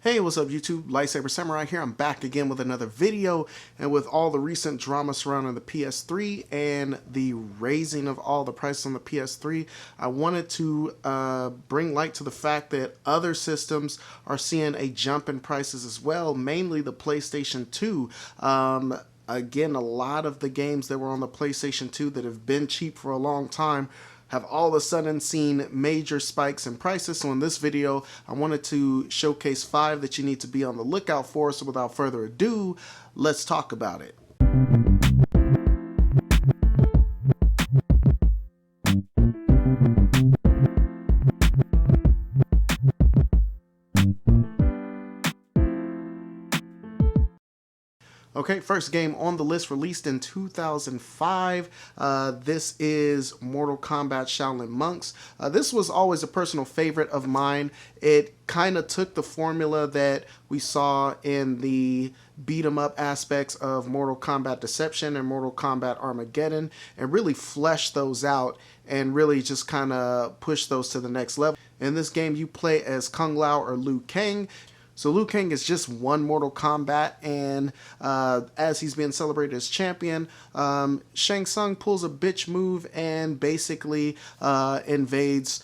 Hey, what's up YouTube? Lightsaber Samurai here. I'm back again with another video, and with all the recent drama surrounding the PS3 and the raising of all the prices on the PS3, I wanted to bring light to the fact that other systems are seeing a jump in prices as well, mainly the PlayStation 2. Again, a lot of the games that were on the PlayStation 2 that have been cheap for a long time have all of a sudden seen major spikes in prices. So in this video, I wanted to showcase 5 that you need to be on the lookout for. So without further ado, let's talk about it. Okay, first game on the list, released in 2005. This is Mortal Kombat Shaolin Monks. This was always a personal favorite of mine. It kind of took the formula that we saw in the beat 'em up aspects of Mortal Kombat Deception and Mortal Kombat Armageddon and really fleshed those out and really just kind of push those to the next level. In this game, you play as Kung Lao or Liu Kang. So Liu Kang is just one Mortal Kombat, and as he's being celebrated as champion, Shang Tsung pulls a bitch move and basically invades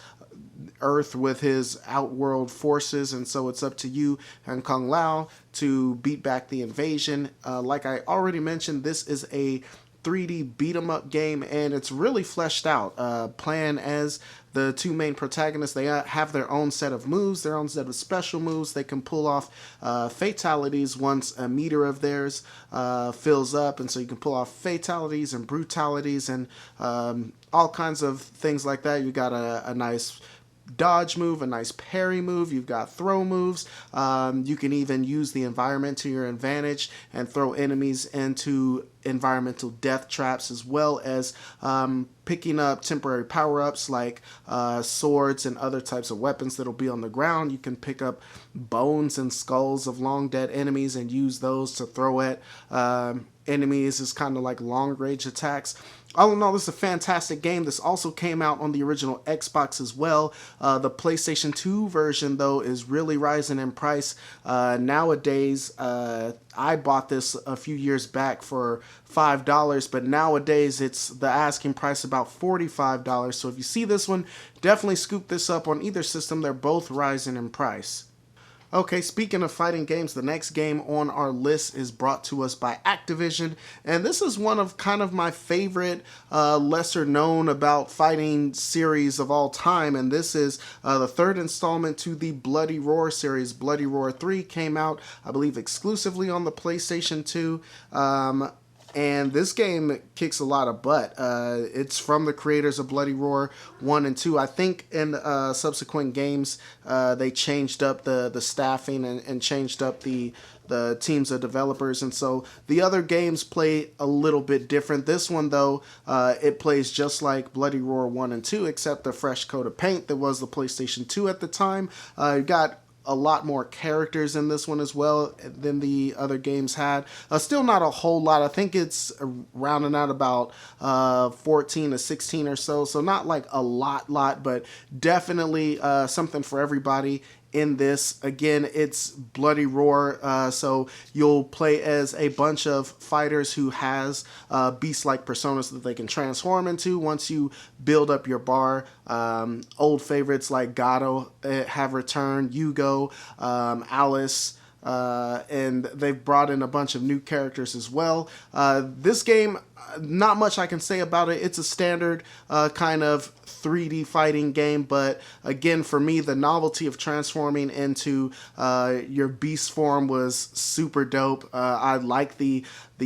Earth with his outworld forces, and so it's up to you and Kung Lao to beat back the invasion. Like I already mentioned, this is a 3D beat 'em up game, and it's really fleshed out. Playing as the two main protagonists, they have their own set of moves, their own set of special moves. They can pull off fatalities once a meter of theirs fills up, and so you can pull off fatalities and brutalities and all kinds of things like that. You got a nice dodge move, a nice parry move, you've got throw moves. You can even use the environment to your advantage and throw enemies into environmental death traps, as well as picking up temporary power-ups like swords and other types of weapons that'll be on the ground. You can pick up bones and skulls of long dead enemies and use those to throw at enemies as kind of like long range attacks. All in all, this is a fantastic game. This also came out on the original Xbox as well. The PlayStation 2 version, though, is really rising in price. Nowadays, I bought this a few years back for $5, but nowadays it's the asking price about $45. So if you see this one, definitely scoop this up on either system. They're both rising in price. Okay, speaking of fighting games, the next game on our list is brought to us by Activision, and this is one of kind of my favorite lesser known about fighting series of all time, and this is the third installment to the Bloody Roar series. Bloody Roar 3 came out, I believe, exclusively on the PlayStation 2. And this game kicks a lot of butt. It's from the creators of Bloody Roar 1 and 2. I think in subsequent games they changed up the staffing and changed up the teams of developers, and so the other games play a little bit different. This one, though, it plays just like Bloody Roar 1 and 2, except a fresh coat of paint that was the PlayStation 2 at the time. You got a lot more characters in this one as well than the other games had. Still not a whole lot. I think it's rounding out about 14 to 16 or so. So not like a lot, but definitely something for everybody in this. Again, it's Bloody Roar, so you'll play as a bunch of fighters who has beast-like personas that they can transform into once you build up your bar. Old favorites like Gato have returned, Yugo, Alice, and they've brought in a bunch of new characters as well. This game, not much I can say about it. It's a standard kind of 3D fighting game, but again, for me, the novelty of transforming into your beast form was super dope. I like the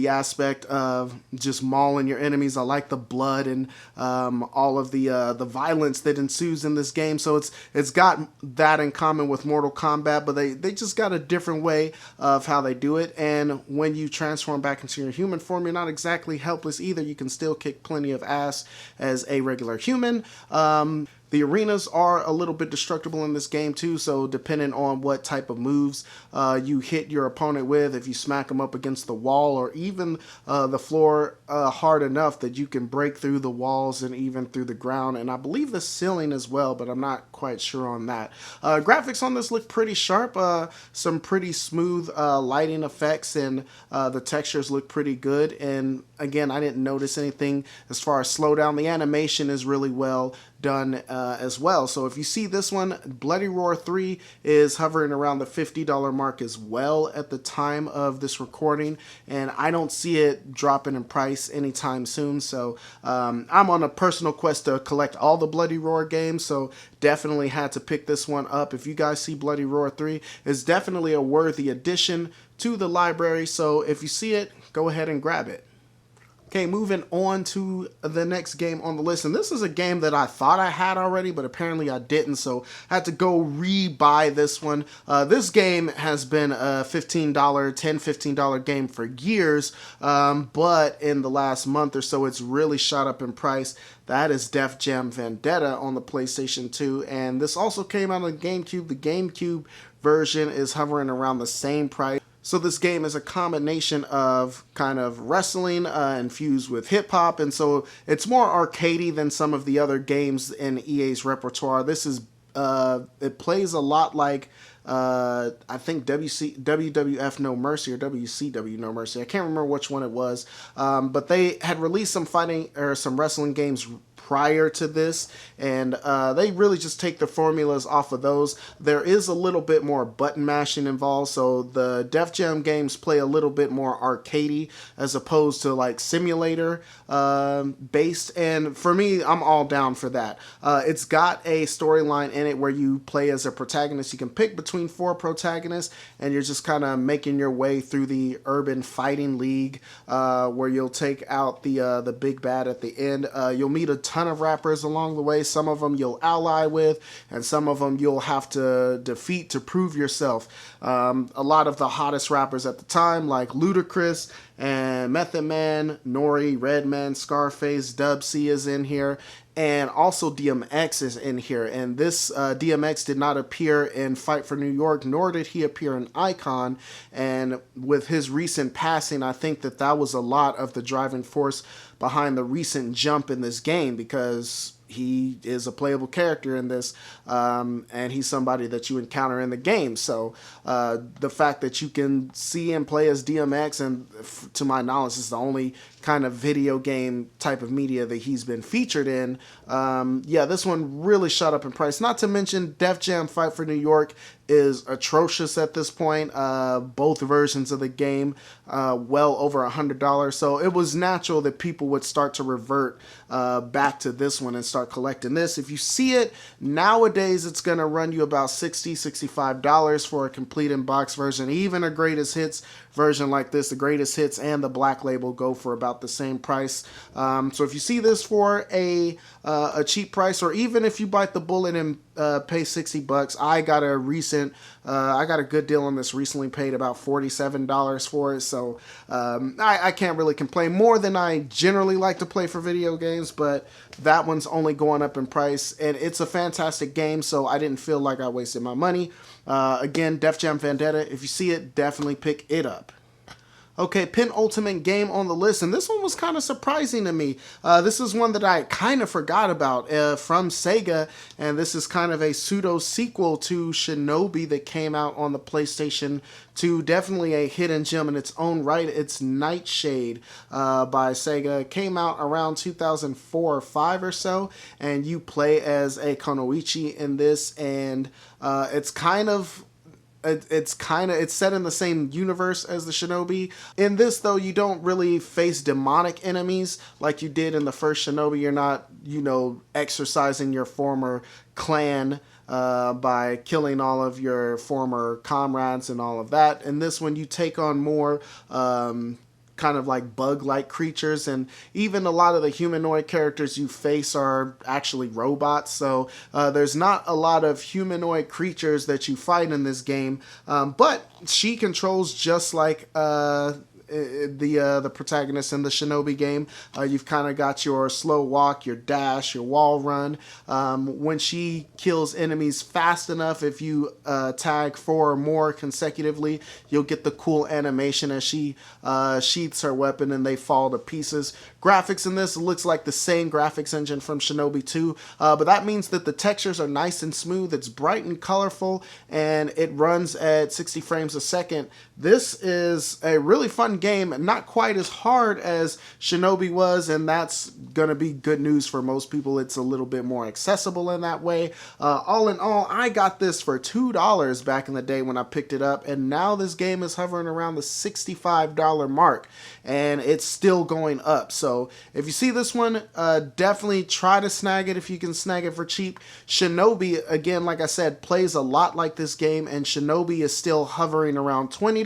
aspect of just mauling your enemies. I like the blood and all of the violence that ensues in this game. So it's got that in common with Mortal Kombat, but they just got a different way of how they do it. And when you transform back into your human form, you're not exactly helpless either. You can still kick plenty of ass as a regular human. The arenas are a little bit destructible in this game too, so depending on what type of moves you hit your opponent with, if you smack them up against the wall or even the floor hard enough that you can break through the walls and even through the ground, and I believe the ceiling as well, but I'm not quite sure on that. Graphics on this look pretty sharp, some pretty smooth lighting effects, and the textures look pretty good. And again, I didn't notice anything as far as slowdown. The animation is really well done as well. So if you see this one, Bloody Roar 3 is hovering around the $50 mark as well at the time of this recording, and I don't see it dropping in price anytime soon. So I'm on a personal quest to collect all the Bloody Roar games, so definitely had to pick this one up. If you guys see Bloody Roar 3, it's definitely a worthy addition to the library, so if you see it, go ahead and grab it. Okay, moving on to the next game on the list, and this is a game that I thought I had already, but apparently I didn't, so I had to go re-buy this one. This game has been a $15 game for years, but in the last month or so, it's really shot up in price. That is Jam Vendetta on the PlayStation 2, and this also came out on the GameCube. The GameCube version is hovering around the same price. So this game is a combination of kind of wrestling infused with hip-hop, and so it's more arcadey than some of the other games in EA's repertoire. This is, it plays a lot like, I think WWF No Mercy or WCW No Mercy. I can't remember which one it was, but they had released some fighting or some wrestling games prior to this, and they really just take the formulas off of those. There is a little bit more button mashing involved, so the Def Jam games play a little bit more arcadey as opposed to like simulator based, and for me, I'm all down for that. It's got a storyline in it where you play as a protagonist. You can pick between 4 protagonists, and you're just kind of making your way through the urban fighting league where you'll take out the big bad at the end. You'll meet a ton of rappers along the way. Some of them you'll ally with, and some of them you'll have to defeat to prove yourself. A lot of the hottest rappers at the time, like Ludacris and Method Man, Nori, Redman, Scarface, Dub C is in here, and also DMX is in here. And this DMX did not appear in Fight for New York, nor did he appear in Icon. And with his recent passing, I think that was a lot of the driving force behind the recent jump in this game, because he is a playable character in this, and he's somebody that you encounter in the game. So the fact that you can see and play as DMX, and to my knowledge, is the only kind of video game type of media that he's been featured in. Yeah, this one really shot up in price. Not to mention Def Jam Fight for New York is atrocious at this point. Both versions of the game well over $100, so it was natural that people would start to revert back to this one and start collecting this. If you see it nowadays, it's gonna run you about $65 for a complete in-box version. Even a greatest hits version like this, the greatest hits and the black label go for about the same price. So if you see this for a cheap price, or even if you bite the bullet and pay $60, I got a good deal on this recently, paid about $47 for it, so I can't really complain. More than I generally like to play for video games, but that one's only going up in price, and it's a fantastic game, so I didn't feel like I wasted my money. Again, Def Jam Vendetta, if you see it, definitely pick it up. Okay, penultimate game on the list, and this one was kind of surprising to me. This is one that I kind of forgot about from Sega, and this is kind of a pseudo-sequel to Shinobi that came out on the PlayStation 2. Definitely a hidden gem in its own right. It's Nightshade by Sega. It came out around 2004 or 5 or so, and you play as a Konoichi in this, and it's set in the same universe as the Shinobi. In this, though, you don't really face demonic enemies like you did in the first Shinobi. You're not, exercising your former clan by killing all of your former comrades and all of that. In this one, you take on more kind of like bug-like creatures, and even a lot of the humanoid characters you face are actually robots, so there's not a lot of humanoid creatures that you fight in this game, but she controls just like the protagonist in the Shinobi game. You've kind of got your slow walk, your dash, your wall run. When she kills enemies fast enough, if you tag 4 or more consecutively, you'll get the cool animation as she sheaths her weapon and they fall to pieces. Graphics in this looks like the same graphics engine from Shinobi 2, but that means that the textures are nice and smooth. It's bright and colorful, and it runs at 60 frames a second. This is a really fun game, not quite as hard as Shinobi was, and that's gonna be good news for most people. It's a little bit more accessible in that way. All in all, I got this for $2 back in the day when I picked it up, and now this game is hovering around the $65 mark, and it's still going up. So if you see this one, definitely try to snag it if you can snag it for cheap. Shinobi, again, like I said, plays a lot like this game, and Shinobi is still hovering around $20.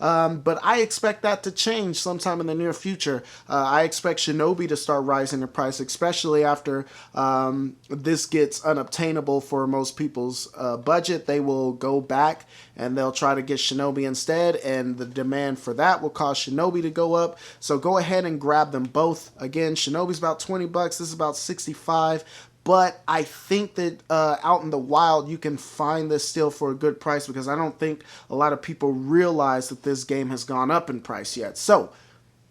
But I expect that to change sometime in the near future. I expect Shinobi to start rising in price, especially after this gets unobtainable for most people's budget. They will go back and they'll try to get Shinobi instead, and the demand for that will cause Shinobi to go up. So go ahead and grab them both. Again, Shinobi's about 20 bucks. This is about 65. But I think that out in the wild, you can find this still for a good price, because I don't think a lot of people realize that this game has gone up in price yet. So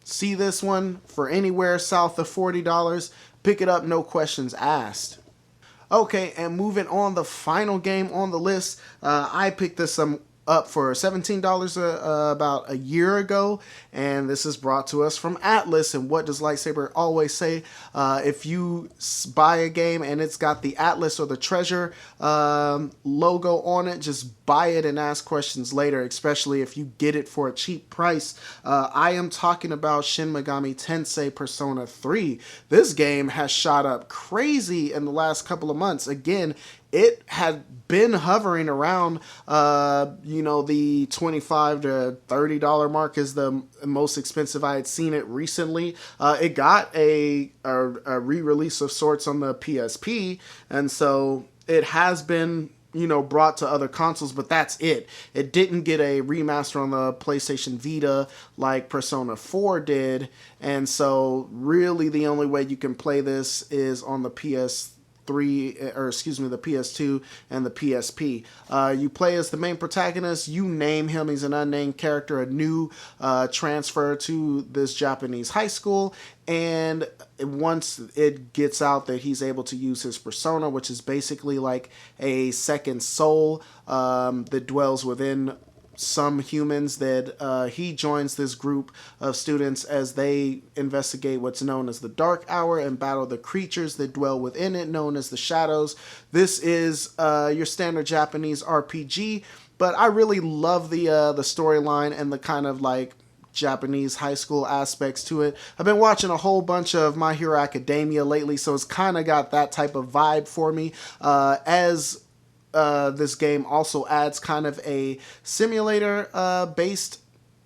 see this one for anywhere south of $40. Pick it up, no questions asked. Okay, and moving on, the final game on the list, I picked this up for $17 about a year ago, and this is brought to us from Atlas. And what does Lightsaber always say? If you buy a game and it's got the Atlas or the Treasure logo on it, just buy it and ask questions later, especially if you get it for a cheap price. I am talking about Shin Megami Tensei Persona 3. This game has shot up crazy in the last couple of months. Again, it had been hovering around, the $25 to $30 mark is the most expensive I had seen it recently. It got a re-release of sorts on the PSP, and so it has been brought to other consoles, but that's it. It didn't get a remaster on the PlayStation Vita like Persona 4 did, and so really the only way you can play this is on the the PS2 and the PSP. You play as the main protagonist. You name him. He's an unnamed character, a new transfer to this Japanese high school. And once it gets out that he's able to use his persona, which is basically like a second soul that dwells within some humans, that he joins this group of students as they investigate what's known as the Dark Hour and battle the creatures that dwell within it, known as the Shadows. This is your standard Japanese RPG, but I really love the storyline and the kind of like Japanese high school aspects to it. I've been watching a whole bunch of My Hero Academia lately, so it's kind of got that type of vibe for me. This game also adds kind of a simulator based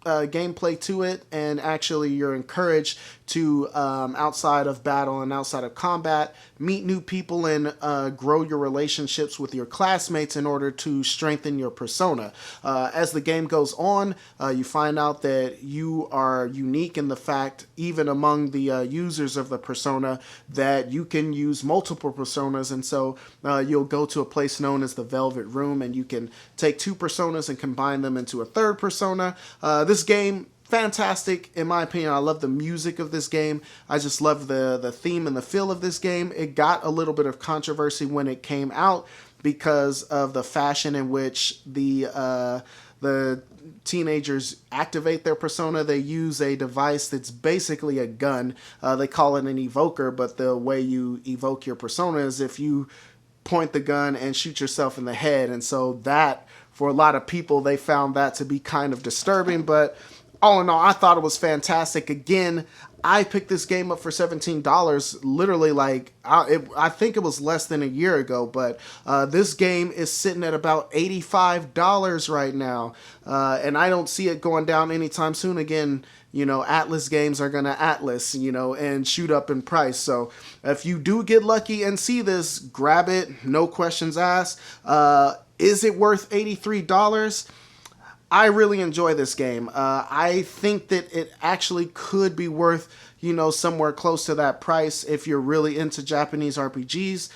gameplay to it, and actually you're encouraged to outside of battle and outside of combat, meet new people and grow your relationships with your classmates in order to strengthen your persona. As the game goes on, you find out that you are unique in the fact, even among the users of the persona, that you can use multiple personas, and so you'll go to a place known as the Velvet Room, and you can take two personas and combine them into a third persona. This game, fantastic in my opinion. I love the music of this game. I just love the theme and the feel of this game. It got a little bit of controversy when it came out because of the fashion in which the teenagers activate their persona. They use a device that's basically a gun. They call it an evoker, but the way you evoke your persona is if you point the gun and shoot yourself in the head. And so that, for a lot of people, they found that to be kind of disturbing, but all in all, I thought it was fantastic. Again, I picked this game up for $17, literally I think it was less than a year ago, but this game is sitting at about $85 right now, and I don't see it going down anytime soon. Again, Atlas games are going to Atlas, and shoot up in price. So if you do get lucky and see this, grab it, no questions asked. Is it worth $83? I really enjoy this game. I think that it actually could be worth, somewhere close to that price if you're really into Japanese RPGs.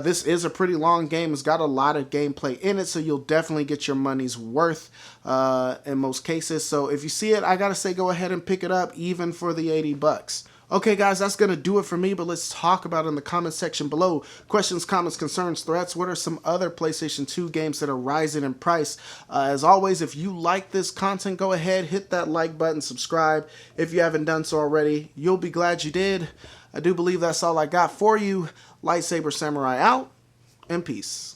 This is a pretty long game. It's got a lot of gameplay in it, so you'll definitely get your money's worth in most cases. So if you see it, I gotta say go ahead and pick it up, even for the 80 bucks. Okay, guys, that's going to do it for me, but let's talk about it in the comment section below. Questions, comments, concerns, threats. What are some other PlayStation 2 games that are rising in price? As always, if you like this content, go ahead, hit that like button, subscribe. If you haven't done so already, you'll be glad you did. I do believe that's all I got for you. Lightsaber Samurai out, and peace.